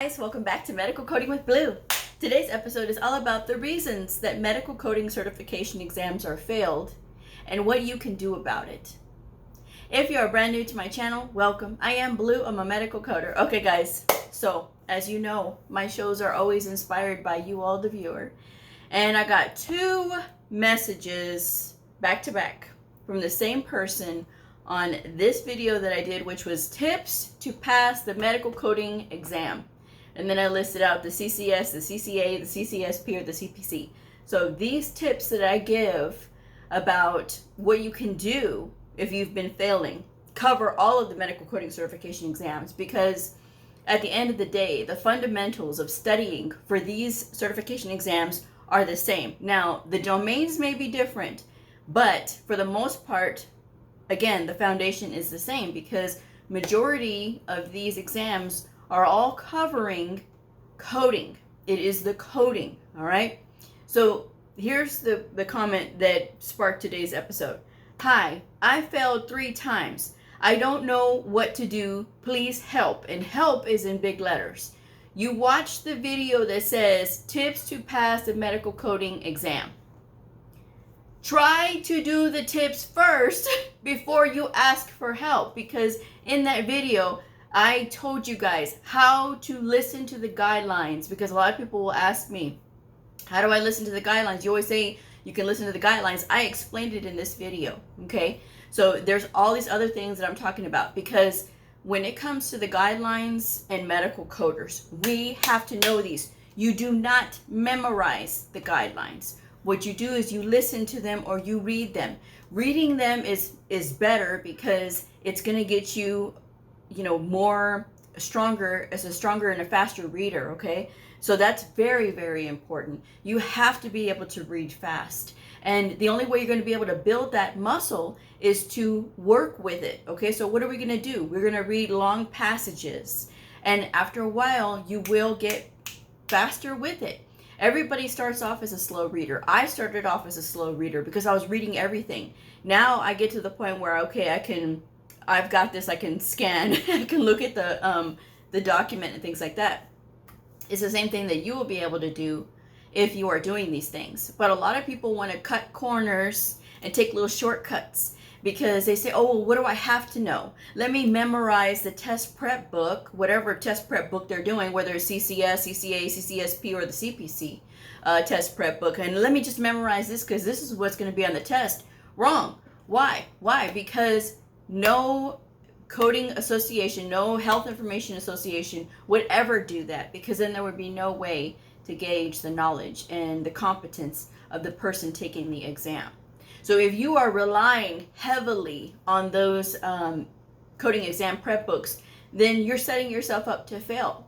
Guys, welcome back to Medical Coding with Blue. Today's episode is all about the reasons that medical coding certification exams are failed and what you can do about it. If you are brand new to my channel, welcome. I am Blue. I'm a medical coder. Okay guys, so as you know, my shows are always inspired by you all, the viewer. And I got two messages back to back from the same person on this video that I did, which was tips to pass the medical coding exam. And then I listed out the CCS, the CCA, the CCSP, or the CPC. So these tips that I give about what you can do if you've been failing cover all of the medical coding certification exams, because at the end of the day, the fundamentals of studying for these certification exams are the same. Now, the domains may be different, but for the most part, again, the foundation is the same, because majority of these exams are all covering coding. It is the coding, all right? So here's the comment that sparked today's episode. Hi, I failed 3 times. I don't know what to do. Please help. And help is in big letters. You watch the video that says tips to pass the medical coding exam. Try to do the tips first before you ask for help, because in that video, I told you guys how to listen to the guidelines, because a lot of people will ask me, how do I listen to the guidelines? You always say you can listen to the guidelines. I explained it in this video, okay? So there's all these other things that I'm talking about, because when it comes to the guidelines and medical coders, we have to know these. You do not memorize the guidelines. What you do is you listen to them or you read them. Reading them is better, because it's going to get you, more stronger, as a stronger and a faster reader, okay? So that's very, very important. You have to be able to read fast. And the only way you're going to be able to build that muscle is to work with it, okay? So what are we going to do? We're going to read long passages. And after a while, you will get faster with it. Everybody starts off as a slow reader. I started off as a slow reader because I was reading everything. Now I get to the point where, okay, I've got this, I can scan, I can look at the document and things like that. It's the same thing that you will be able to do if you are doing these things. But a lot of people want to cut corners and take little shortcuts, because they say, oh, well, what do I have to know? Let me memorize the test prep book, whatever test prep book they're doing, whether it's CCS, CCA, CCSP, or the CPC test prep book. And let me just memorize this because this is what's going to be on the test. Wrong. Why? Because no coding association, no health information association would ever do that, because then there would be no way to gauge the knowledge and the competence of the person taking the exam. So if you are relying heavily on those coding exam prep books, then you're setting yourself up to fail.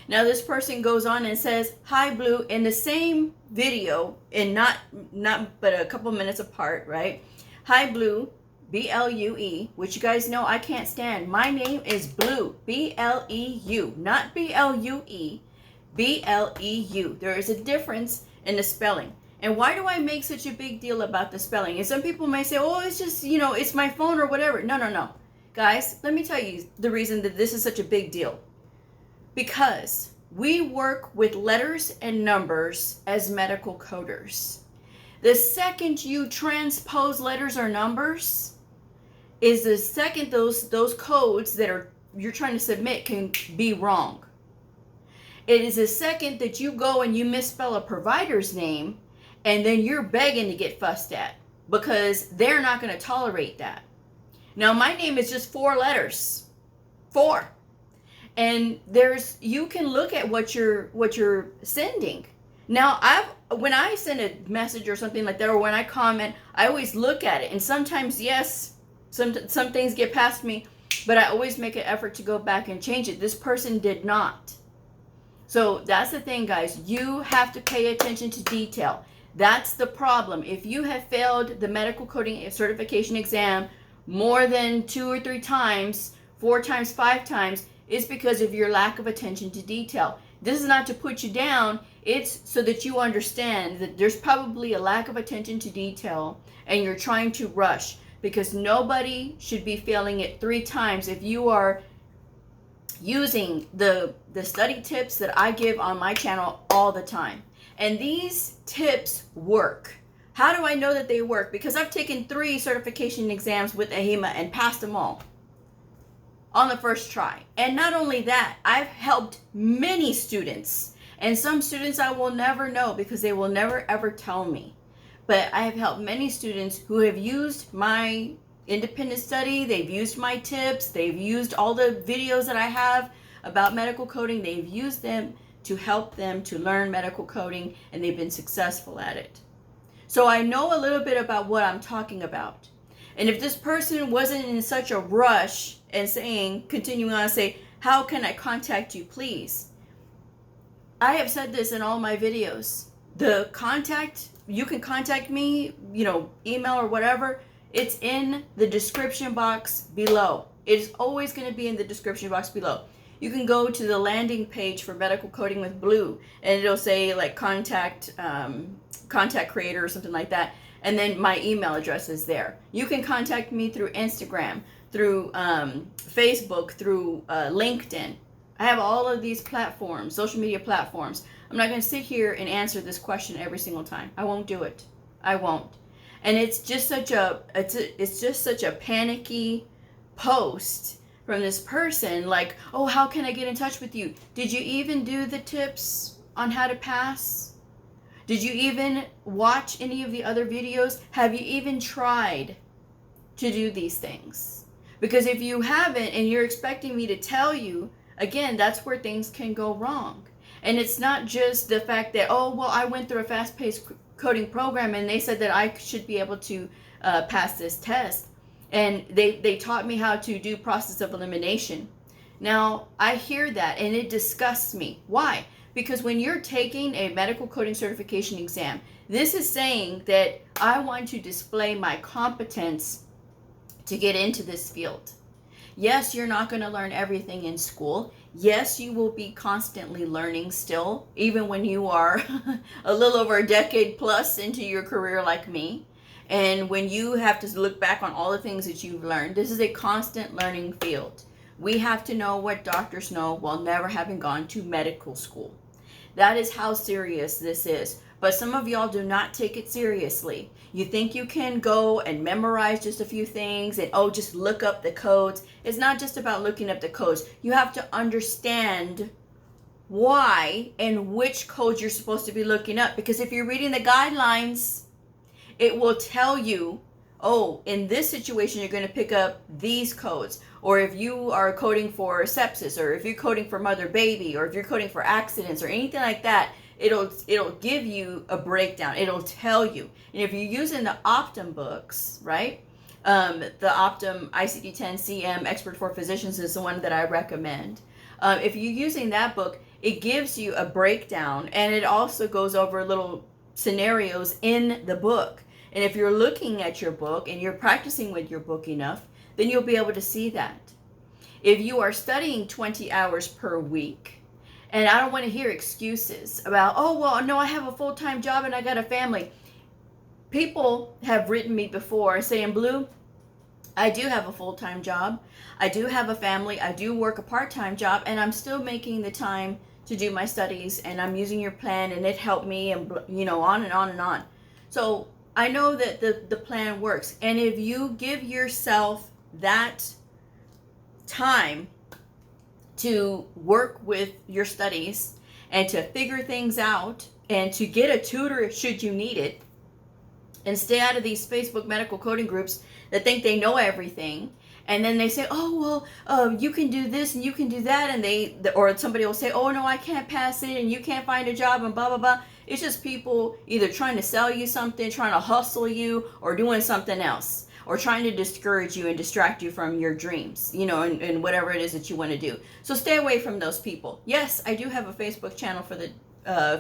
Now this person goes on and says, hi Blue, in the same video, and not but a couple minutes apart, right? Hi Blue, B-L-U-E, which you guys know I can't stand. My name is Blue, B-L-E-U, not B-L-U-E, B-L-E-U. There is a difference in the spelling. And why do I make such a big deal about the spelling? And some people may say, oh, it's just, it's my phone or whatever. No. Guys, let me tell you the reason that this is such a big deal. Because we work with letters and numbers as medical coders. The second you transpose letters or numbers is the second those codes that you're trying to submit can be wrong. It is the second that you go and you misspell a provider's name, and then you're begging to get fussed at, because they're not going to tolerate that. Now, my name is just 4 letters. 4. And you can look at what you're sending. Now, when I send a message or something like that, or when I comment, I always look at it. And sometimes, yes, some things get past me, but I always make an effort to go back and change it. This person did not. So that's the thing, guys. You have to pay attention to detail. That's the problem. If you have failed the medical coding certification exam more than 2 or 3 times, 4 times, 5 times, it's because of your lack of attention to detail. This is not to put you down. It's so that you understand that there's probably a lack of attention to detail and you're trying to rush, because nobody should be failing it 3 times if you are using the study tips that I give on my channel all the time. And these tips work. How do I know that they work? Because I've taken 3 certification exams with AHIMA and passed them all on the first try. And not only that, I've helped many students, and some students I will never know because they will never ever tell me. But I have helped many students who have used my independent study, they've used my tips, they've used all the videos that I have about medical coding, they've used them to help them to learn medical coding, and they've been successful at it. So I know a little bit about what I'm talking about. And if this person wasn't in such a rush and saying, continuing on, say, how can I contact you, please? I have said this in all my videos. The contact, you can contact me, email or whatever. It's in the description box below. It's always going to be in the description box below. You can go to the landing page for Medical Coding with Bleu, and it'll say like contact creator or something like that. And then my email address is there. You can contact me through Instagram, through Facebook, through LinkedIn. I have all of these platforms, social media platforms. I'm not going to sit here and answer this question every single time. I won't do it. I won't. And it's just such a panicky post from this person, like, oh, how can I get in touch with you? Did you even do the tips on how to pass? Did you even watch any of the other videos? Have you even tried to do these things? Because if you haven't and you're expecting me to tell you, again, that's where things can go wrong. And it's not just the fact that, oh, well, I went through a fast-paced coding program and they said that I should be able to pass this test. And they taught me how to do process of elimination. Now, I hear that and it disgusts me. Why? Because when you're taking a medical coding certification exam, this is saying that I want to display my competence to get into this field. Yes, you're not going to learn everything in school. Yes, you will be constantly learning still, even when you are a little over a decade plus into your career like me. And when you have to look back on all the things that you've learned, this is a constant learning field. We have to know what doctors know while never having gone to medical school. That is how serious this is. But some of y'all do not take it seriously. You think you can go and memorize just a few things and, oh, just look up the codes. It's not just about looking up the codes. You have to understand why and which codes you're supposed to be looking up. Because if you're reading the guidelines, it will tell you, oh, in this situation, you're going to pick up these codes. Or if you are coding for sepsis, or if you're coding for mother-baby, or if you're coding for accidents or anything like that, it'll give you a breakdown. It'll tell you. And if you're using the Optum books, right? The Optum ICD-10 CM Expert for Physicians is the one that I recommend. If you're using that book, it gives you a breakdown, and it also goes over little scenarios in the book. And if you're looking at your book and you're practicing with your book enough, then you'll be able to see that. If you are studying 20 hours per week, and I don't want to hear excuses about, oh, well, no, I have a full-time job and I got a family. People have written me before saying, Bleu, I do have a full-time job. I do have a family. I do work a part-time job, and I'm still making the time to do my studies, and I'm using your plan, and it helped me, and on and on and on. So I know that the plan works. And if you give yourself that time to work with your studies and to figure things out and to get a tutor should you need it, and stay out of these Facebook medical coding groups that think they know everything, and then they say, oh, well, you can do this and you can do that, and or somebody will say, oh, no, I can't pass it and you can't find a job and blah, blah, blah. It's just people either trying to sell you something, trying to hustle you, or doing something else, or trying to discourage you and distract you from your dreams, and whatever it is that you want to do. So stay away from those people. Yes, I do have a Facebook channel for the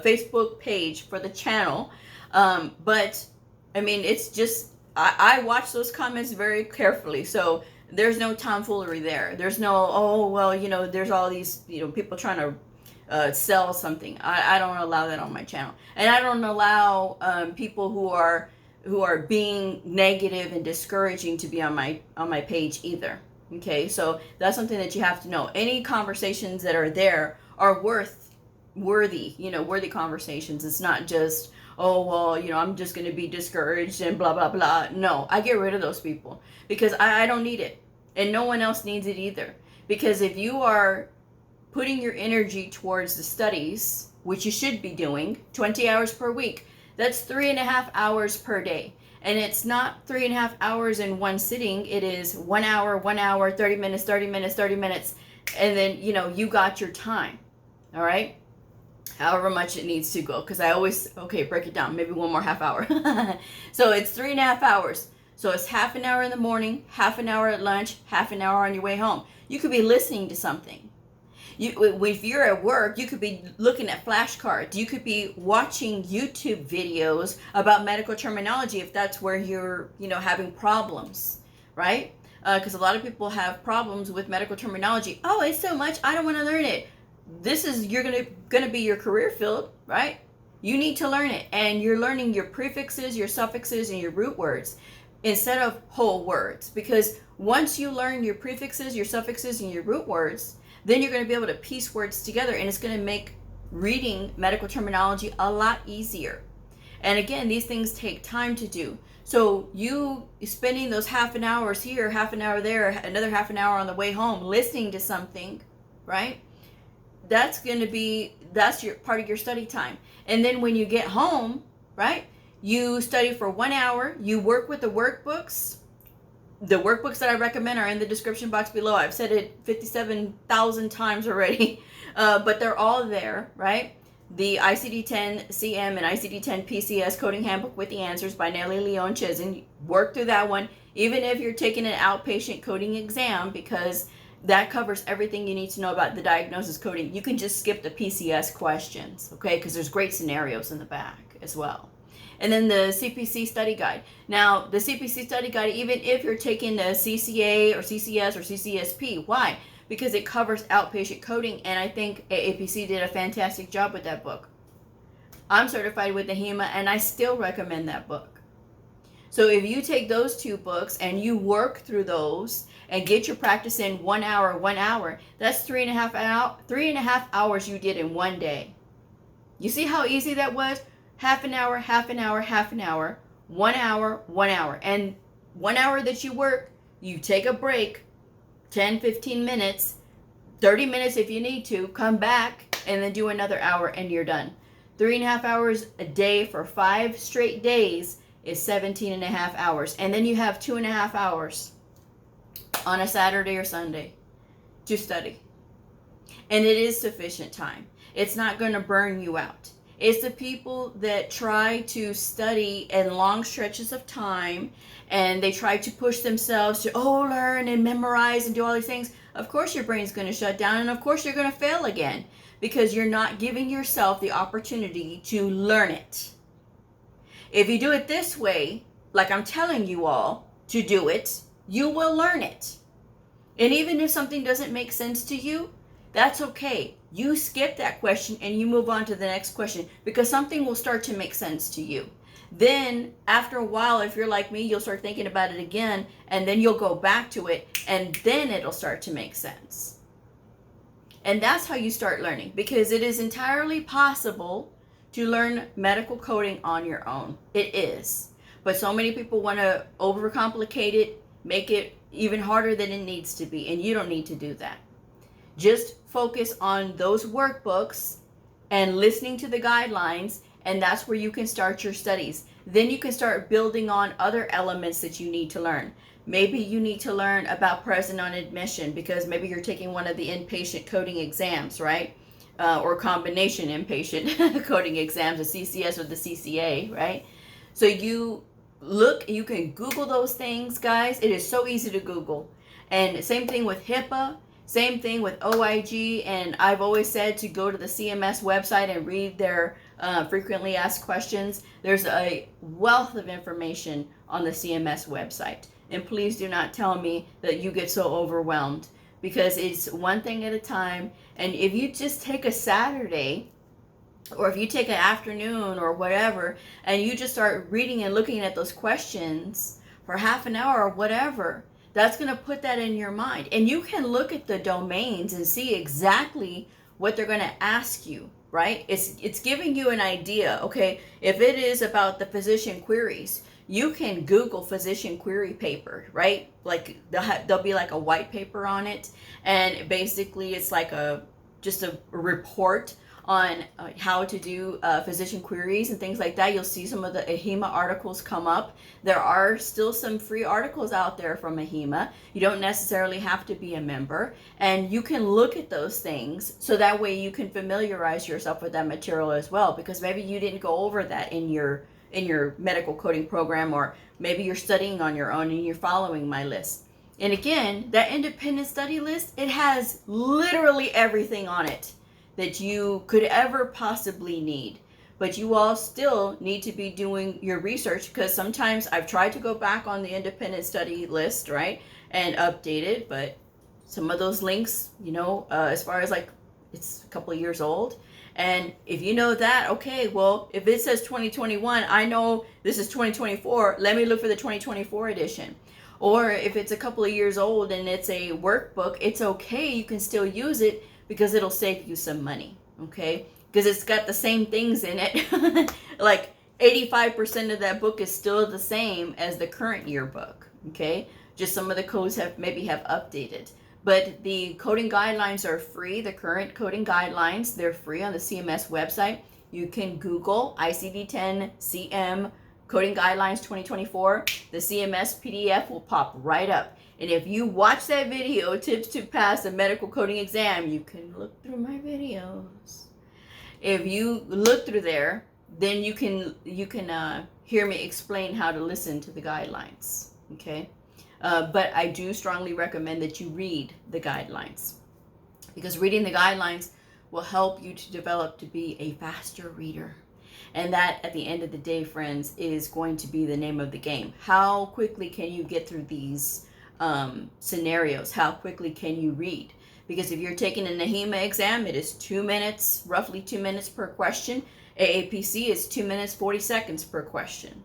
Facebook page for the channel, but I mean, it's just, I watch those comments very carefully. So there's no tomfoolery there. There's no, oh, well, there's all these, people trying to sell something. I don't allow that on my channel. And I don't allow people who are being negative and discouraging to be on my page either. Okay, so that's something that you have to know. Any conversations that are there are worthy, worthy conversations. It's not just, oh, well, I'm just going to be discouraged and blah, blah, blah. No, I get rid of those people because I don't need it. And no one else needs it either. Because if you are putting your energy towards the studies, which you should be doing, 20 hours per week, that's 3.5 hours per day. And it's not 3.5 hours in one sitting. It is 1 hour, 30 minutes, 30 minutes, 30 minutes. And then, you got your time. All right. However much it needs to go. Because I always, break it down. Maybe one more half hour. So it's 3.5 hours. So it's half an hour in the morning, half an hour at lunch, half an hour on your way home. You could be listening to something. If you're at work, you could be looking at flashcards. You could be watching YouTube videos about medical terminology if that's where you're, having problems, right? Because a lot of people have problems with medical terminology. Oh, it's so much, I don't want to learn it. You're gonna be your career field, right? You need to learn it, and you're learning your prefixes, your suffixes, and your root words instead of whole words. Because once you learn your prefixes, your suffixes, and your root words, then you're going to be able to piece words together, and it's going to make reading medical terminology a lot easier. And again, these things take time to do. So you spending those half an hour here, half an hour there, another half an hour on the way home, listening to something, right? That's your part of your study time. And then when you get home, right, you study for 1 hour, you work with the workbooks. The workbooks that I recommend are in the description box below. I've said it 57,000 times already, but they're all there, right? The ICD-10 CM and ICD-10 PCS Coding Handbook with the Answers by Nellie Leon Chisin. Work through that one, even if you're taking an outpatient coding exam, because that covers everything you need to know about the diagnosis coding. You can just skip the PCS questions, okay? Because there's great scenarios in the back as well. And then the CPC study guide. Now, the CPC study guide, even if you're taking the CCA or CCS or CCSP, why? Because it covers outpatient coding, and I think AAPC did a fantastic job with that book. I'm certified with the HEMA, and I still recommend that book. So if you take those two books and you work through those and get your practice in 1 hour, that's 3.5 hours you did in one day. You see how easy that was? Half an hour, 1 hour, 1 hour. And 1 hour that you work, you take a break, 10, 15 minutes, 30 minutes if you need to, come back and then do another hour and you're done. 3.5 hours a day for 5 straight days is 17.5 hours. And then you have 2.5 hours on a Saturday or Sunday to study. And it is sufficient time. It's not going to burn you out. It's the people that try to study in long stretches of time, and they try to push themselves to learn and memorize and do all these things. Of course your brain's going to shut down, and of course you're going to fail again, because you're not giving yourself the opportunity to learn it. If you do it this way, like I'm telling you all to do it, you will learn it. And even if something doesn't make sense to you, that's okay. You skip that question and you move on to the next question, because something will start to make sense to you. Then after a while, if you're like me, you'll start thinking about it again, and then you'll go back to it, and then it'll start to make sense. And that's how you start learning, because it is entirely possible to learn medical coding on your own. It is. But so many people want to overcomplicate it, make it even harder than it needs to be, and you don't need to do that. Just focus on those workbooks and listening to the guidelines, and that's where you can start your studies. Then you can start building on other elements that you need to learn. Maybe you need to learn about present on admission, because maybe you're taking one of the inpatient coding exams, right? Or combination inpatient coding exams, the CCS or the CCA, right? So you can Google those things, guys. It is so easy to Google. And same thing with HIPAA. Same thing with OIG, and I've always said to go to the CMS website and read their frequently asked questions. There's a wealth of information on the CMS website. And please do not tell me that you get so overwhelmed, because it's one thing at a time. And if you just take a Saturday, or if you take an afternoon or whatever, and you just start reading and looking at those questions for half an hour or whatever, That's going to put that in your mind. And you can look at the domains and see exactly what they're going to ask you, right? It's giving you an idea. Okay, if it is about the physician queries, you can Google physician query paper, right? Like there'll be like a white paper on it, and basically it's like just a report on how to do physician queries and things like that. You'll see some of the AHIMA articles come up. There are still some free articles out there from AHIMA. You don't necessarily have to be a member, and you can look at those things so that way you can familiarize yourself with that material as well, because maybe you didn't go over that in your medical coding program, or maybe you're studying on your own and you're following my list. And again, that independent study list, it has literally everything on it that you could ever possibly need. But you all still need to be doing your research, because sometimes I've tried to go back on the independent study list, right, and update it, but some of those links, as far as like it's a couple of years old. And if you know that, okay, well, if it says 2021, I know this is 2024, let me look for the 2024 edition. Or if it's a couple of years old and it's a workbook, it's okay, you can still use it, because it'll save you some money, okay? Because it's got the same things in it. Like 85% of that book is still the same as the current yearbook, okay? Just some of the codes have updated. But the coding guidelines are free. The current coding guidelines, they're free on the CMS website. You can Google ICD-10 CM Coding Guidelines 2024. The CMS PDF will pop right up. And if you watch that video, Tips to Pass a Medical Coding Exam, you can look through my videos. If you look through there, then you can hear me explain how to listen to the guidelines, okay? But I do strongly recommend that you read the guidelines, because reading the guidelines will help you to develop to be a faster reader. And that, at the end of the day, friends, is going to be the name of the game. How quickly can you get through these scenarios? How quickly can you read? Because if you're taking an AHIMA exam, it is 2 minutes, roughly 2 minutes per question. AAPC is 2 minutes, 40 seconds per question.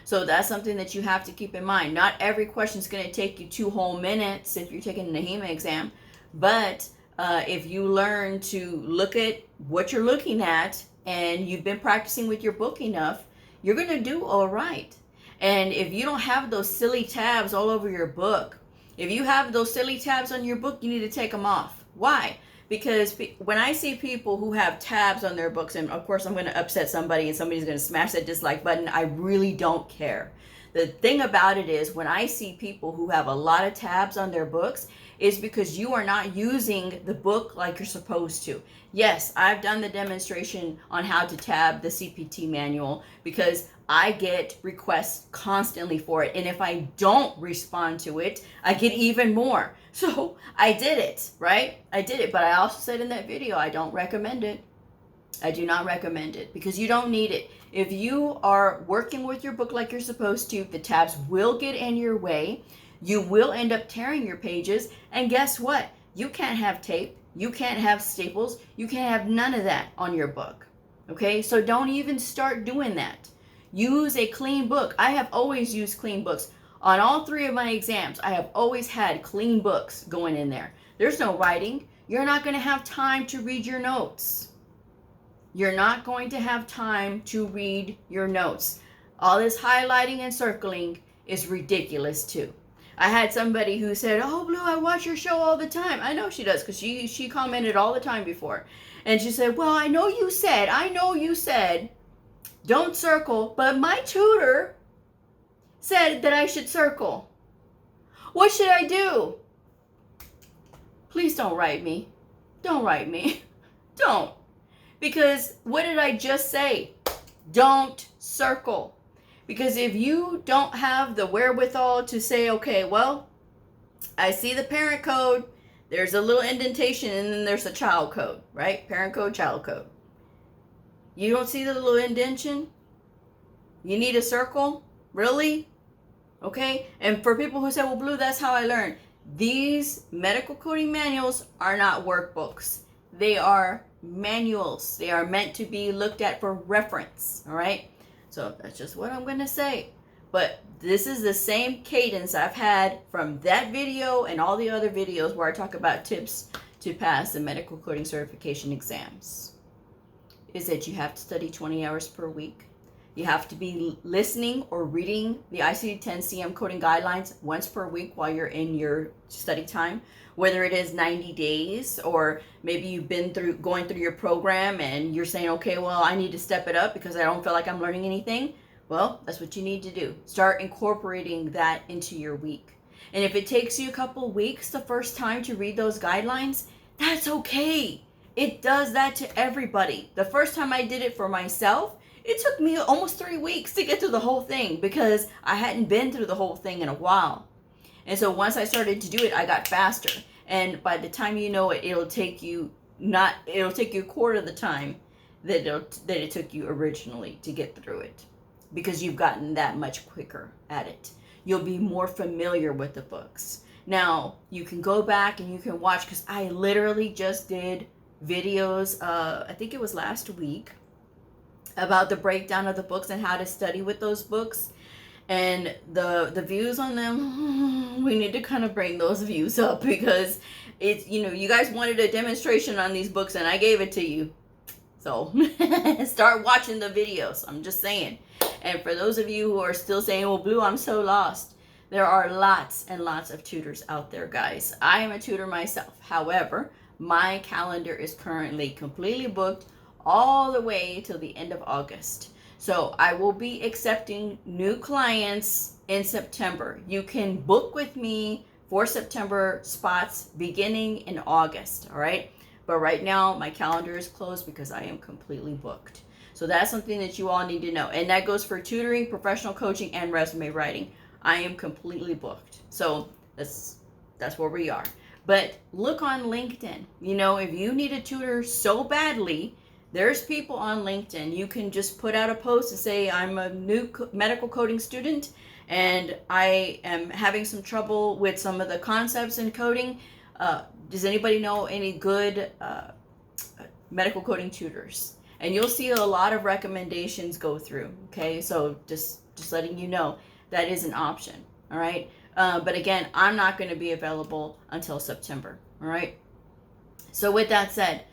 So that's something that you have to keep in mind. Not every question is going to take you 2 whole minutes if you're taking an AHIMA exam. But if you learn to look at what you're looking at and you've been practicing with your book enough, you're going to do all right. And if you don't have those silly tabs all over your book, if you have those silly tabs on your book, you need to take them off. Why? Because when I see people who have tabs on their books, and of course I'm going to upset somebody and somebody's going to smash that dislike button, I really don't care. The thing about it is, when I see people who have a lot of tabs on their books, is because you are not using the book like you're supposed to. Yes, I've done the demonstration on how to tab the CPT manual, because I get requests constantly for it. And if I don't respond to it, I get even more. So I did it, right? I did it. But I also said in that video, I don't recommend it. I do not recommend it, because you don't need it. If you are working with your book like you're supposed to, the tabs will get in your way. You will end up tearing your pages. And guess what? You can't have tape. You can't have staples. You can't have none of that on your book. Okay? So don't even start doing that. Use a clean book. I have always used clean books. On all 3 of my exams, I have always had clean books going in there. There's no writing. You're not going to have time to read your notes. You're not going to have time to read your notes. All this highlighting and circling is ridiculous too. I had somebody who said, "Oh, Blue, I watch your show all the time." I know she does, because she commented all the time before. And she said, "Well, I know you said, don't circle, but my tutor said that I should circle. What should I do?" Please don't write me. Don't write me. Don't. Because what did I just say? Don't circle. Because if you don't have the wherewithal to say, okay, well, I see the parent code, there's a little indentation, and then there's a child code, right? Parent code, child code. You don't see the little indentation? You need a circle? Really? Okay? And for people who say, well, Blue, that's how I learned. These medical coding manuals are not workbooks. They are manuals. They are meant to be looked at for reference. All right? So that's just what I'm going to say. But this is the same cadence I've had from that video and all the other videos where I talk about tips to pass the medical coding certification exams. Is that you have to study 20 hours per week. You have to be listening or reading the ICD-10 CM coding guidelines once per week while you're in your study time, whether it is 90 days or maybe you've been going through your program and you're saying, okay, well, I need to step it up because I don't feel like I'm learning anything. Well, that's what you need to do. Start incorporating that into your week. And if it takes you a couple weeks the first time to read those guidelines, that's okay. It does that to everybody. The first time I did it for myself, it took me almost 3 weeks to get through the whole thing because I hadn't been through the whole thing in a while. And so once I started to do it, I got faster. And by the time you know it, it'll take you a quarter of the time that it took you originally to get through it, because you've gotten that much quicker at it. You'll be more familiar with the books. Now, you can go back and you can watch, because I literally just did videos, I think it was last week, about the breakdown of the books and how to study with those books. And the views on them, we need to kind of bring those views up, because it's, you guys wanted a demonstration on these books and I gave it to you. So start watching the videos. I'm just saying. And for those of you who are still saying, well, Blue, I'm so lost. There are lots and lots of tutors out there, guys. I am a tutor myself. However, my calendar is currently completely booked all the way till the end of August. So I will be accepting new clients in September. You can book with me for September spots beginning in August, all right? But right now, my calendar is closed because I am completely booked. So that's something that you all need to know. And that goes for tutoring, professional coaching, and resume writing. I am completely booked. So that's where we are. But look on LinkedIn. If you need a tutor so badly, there's people on LinkedIn. You can just put out a post and say, I'm a new medical coding student and I am having some trouble with some of the concepts in coding. Does anybody know any good medical coding tutors? And you'll see a lot of recommendations go through. Okay, so just letting you know that is an option. All right, but again, I'm not going to be available until September. All right. So with that said,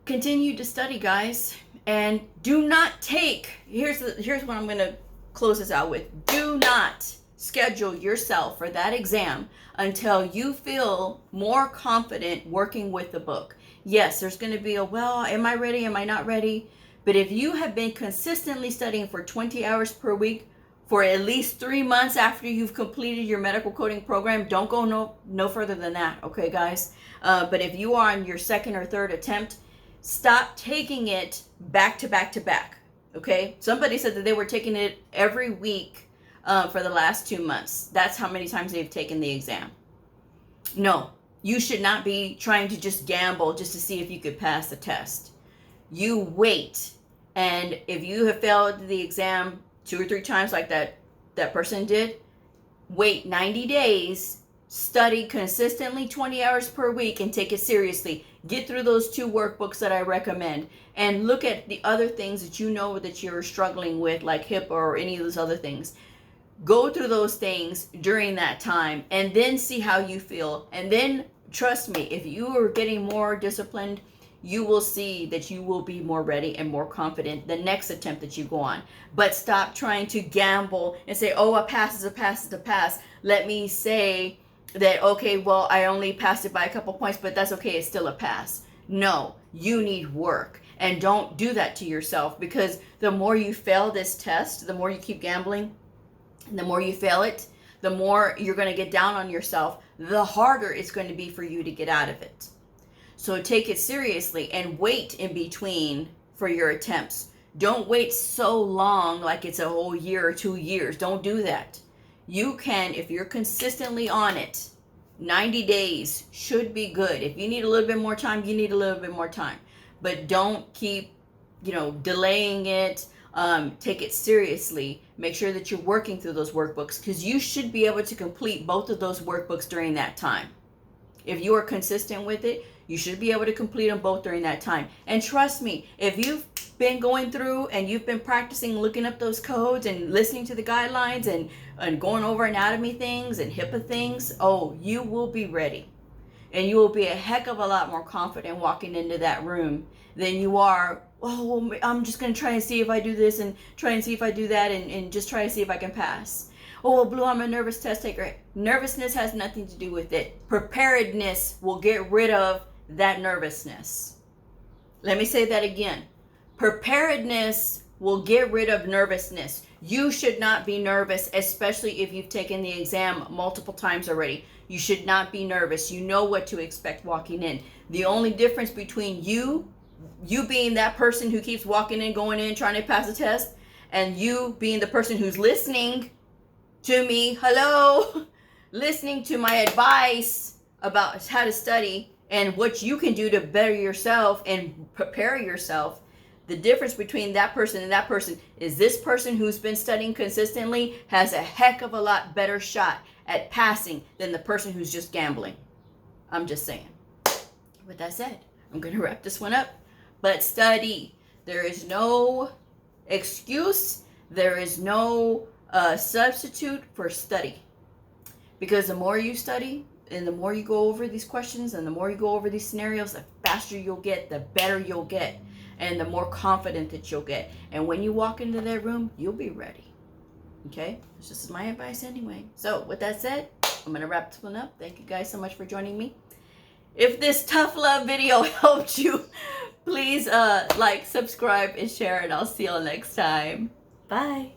continue to study, guys, and do not take. Here's what I'm going to close this out with. Do not schedule yourself for that exam until you feel more confident working with the book. Yes, there's going to be well, am I ready? Am I not ready? But if you have been consistently studying for 20 hours per week for at least 3 months after you've completed your medical coding program, don't go no further than that. Okay, guys? But if you are on your second or third attempt, stop taking it back to back to back. Okay? Somebody said that they were taking it every week for the last 2 months. That's how many times they've taken the exam. No, you should not be trying to just gamble just to see if you could pass the test. You wait, and if you have failed the exam 2 or 3 times like that person did, wait 90 days, study consistently 20 hours per week, and take it seriously. Get through those 2 workbooks that I recommend, and look at the other things that you know that you're struggling with, like HIPAA or any of those other things. Go through those things during that time and then see how you feel. And then trust me, if you are getting more disciplined, you will see that you will be more ready and more confident the next attempt that you go on. But stop trying to gamble and say, oh, a pass is a pass is a pass. Let me say that, okay, well, I only passed it by a couple points, but that's okay, it's still a pass. No, you need work. And don't do that to yourself, because the more you fail this test, the more you keep gambling, the more you fail it, the more you're going to get down on yourself, the harder it's going to be for you to get out of it. So take it seriously and wait in between for your attempts. Don't wait so long like it's a whole year or 2 years. Don't do that. You can, if you're consistently on it, 90 days should be good. If you need a little bit more time, you need a little bit more time. But don't keep, delaying it. Take it seriously. Make sure that you're working through those workbooks, because you should be able to complete both of those workbooks during that time. If you are consistent with it, you should be able to complete them both during that time. And trust me, if you've been going through and you've been practicing looking up those codes and listening to the guidelines and going over anatomy things and HIPAA things, oh, you will be ready. And you will be a heck of a lot more confident walking into that room than you are, oh, well, I'm just going to try and see if I do this and try and see if I do that and just try to see if I can pass. Oh, well, Blue, I'm a nervous test taker. Nervousness has nothing to do with it. Preparedness will get rid of that nervousness. Let me say that again. Preparedness will get rid of nervousness. You should not be nervous, especially if you've taken the exam multiple times already. You should not be nervous. You know what to expect walking in. The only difference between you being that person who keeps walking in, going in, trying to pass a test, and you being the person who's listening to me, hello, listening to my advice about how to study and what you can do to better yourself and prepare yourself. The difference between that person and that person is this person who's been studying consistently has a heck of a lot better shot at passing than the person who's just gambling. I'm just saying. With that said, I'm going to wrap this one up. But study. There is no excuse. There is no substitute for study. Because the more you study and the more you go over these questions and the more you go over these scenarios, the faster you'll get, the better you'll get, and the more confident that you'll get. And when you walk into that room, you'll be ready. Okay? This is my advice anyway. So with that said, I'm going to wrap this one up. Thank you guys so much for joining me. If this tough love video helped you, please like, subscribe, and share, and I'll see y'all next time. Bye.